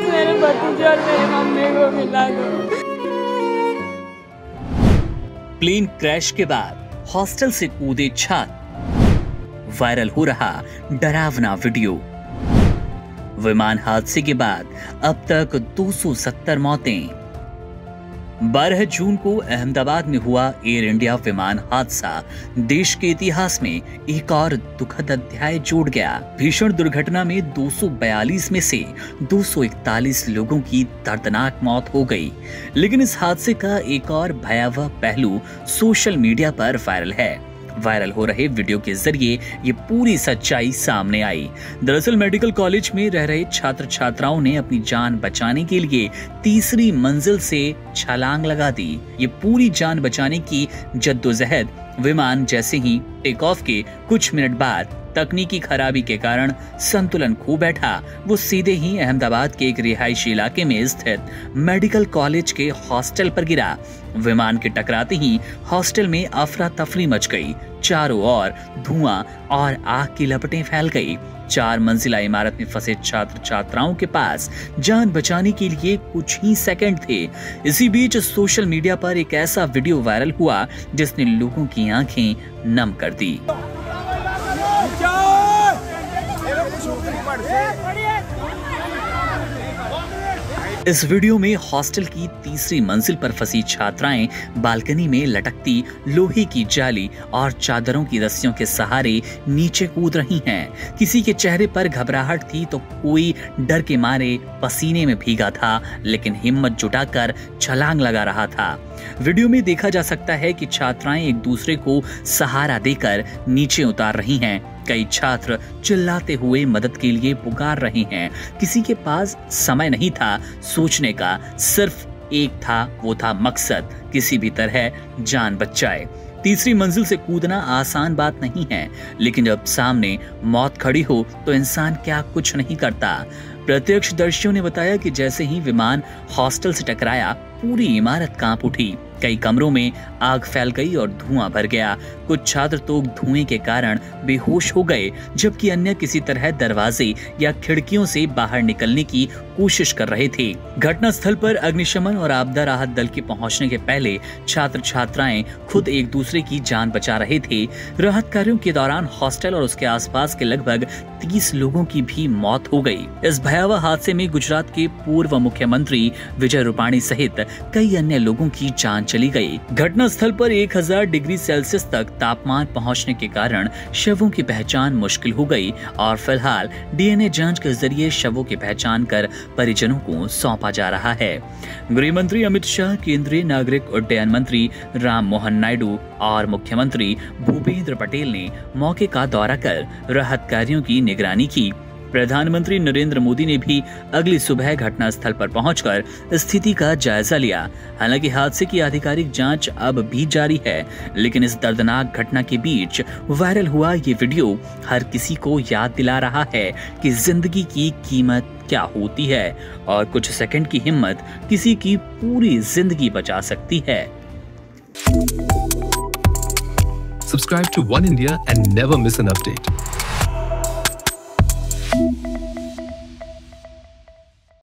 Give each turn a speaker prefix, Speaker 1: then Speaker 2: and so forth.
Speaker 1: मेरे भतीजे और मेरी मम्मी को मिला दो।
Speaker 2: प्लेन क्रैश के बाद हॉस्टल से कूदे छात्र, वायरल हो रहा डरावना वीडियो। विमान हादसे के बाद अब तक 270 मौतें। 12 जून को अहमदाबाद में हुआ एयर इंडिया विमान हादसा देश के इतिहास में एक और दुखद अध्याय जोड़ गया। भीषण दुर्घटना में 242 में से 241 लोगों की दर्दनाक मौत हो गई। लेकिन इस हादसे का एक और भयावह पहलू सोशल मीडिया पर वायरल है। वायरल हो रहे वीडियो के जरिए ये पूरी सच्चाई सामने आई। दरअसल मेडिकल कॉलेज में रह रहे छात्र छात्राओं ने अपनी जान बचाने के लिए तीसरी मंजिल से छलांग लगा दी। ये पूरी जान बचाने की जद्दोजहद विमान जैसे ही टेक ऑफ के कुछ मिनट बाद तकनीकी खराबी के कारण संतुलन खो बैठा, वो सीधे ही अहमदाबाद के एक रिहायशी इलाके में स्थित मेडिकल कॉलेज के हॉस्टल पर गिरा। विमान के टकराते ही हॉस्टल में अफरा तफरी मच गई। चारों ओर धुआं और आग की लपटें फैल गई। 4 मंजिला इमारत में फंसे छात्र छात्राओं के पास जान बचाने के लिए कुछ ही सेकंड थे। इसी बीच सोशल मीडिया पर एक ऐसा वीडियो वायरल हुआ जिसने लोगों की आंखें नम कर दी। इस वीडियो में हॉस्टल की तीसरी मंजिल पर फंसी छात्राएं बालकनी में लटकती लोहे की जाली और चादरों की रस्सियों के सहारे नीचे कूद रही हैं। किसी के चेहरे पर घबराहट थी तो कोई डर के मारे पसीने में भीगा था, लेकिन हिम्मत जुटाकर छलांग लगा रहा था। वीडियो में देखा जा सकता है कि छात्राएं एक दूसरे को सहारा देकर नीचे उतार रही हैं। कई छात्र चिल्लाते हुए मदद के लिए पुकार रहे हैं। किसी के पास समय नहीं था सोचने का, सिर्फ एक था, वो था मकसद, किसी भी तरह जान बचाए। तीसरी मंजिल से कूदना आसान बात नहीं है, लेकिन जब सामने मौत खड़ी हो तो इंसान क्या कुछ नहीं करता। प्रत्यक्षदर्शियों ने बताया कि जैसे ही विमान हॉस्टल से टकराया, पूरी इमारत कांप उठी। कई कमरों में आग फैल गई और धुआं भर गया। कुछ छात्र तो धुएं के कारण बेहोश हो गए, जबकि अन्य किसी तरह दरवाजे या खिड़कियों से बाहर निकलने की कोशिश कर रहे थे। घटनास्थल पर अग्निशमन और आपदा राहत दल के पहुंचने के पहले छात्र छात्राएं खुद एक दूसरे की जान बचा रहे थे। राहत कार्यों के दौरान हॉस्टल और उसके आसपास के लगभग 30 लोगों की भी मौत हो गई। इस भयावह हादसे में गुजरात के पूर्व मुख्यमंत्री विजय रूपाणी सहित कई अन्य लोगों की जान चली गई। घटनास्थल पर 1000 डिग्री सेल्सियस तक तापमान पहुंचने के कारण शवों की पहचान मुश्किल हो गई और फिलहाल डीएनए जांच के जरिए शवों की पहचान कर परिजनों को सौंपा जा रहा है। गृह मंत्री अमित शाह, केंद्रीय नागरिक उड्डयन मंत्री राम मोहन नायडू और मुख्यमंत्री भूपेंद्र पटेल ने मौके का दौरा कर राहत कार्यों की निगरानी की। प्रधानमंत्री नरेंद्र मोदी ने भी अगली सुबह घटनास्थल पर पहुंचकर स्थिति का जायजा लिया। हालांकि हादसे की आधिकारिक जांच अब भी जारी है, लेकिन इस दर्दनाक घटना के बीच वायरल हुआ ये वीडियो हर किसी को याद दिला रहा है कि जिंदगी की कीमत क्या होती है और कुछ सेकंड की हिम्मत किसी की पूरी जिंदगी बचा सकती है।
Speaker 3: Subscribe to One India and never miss an update.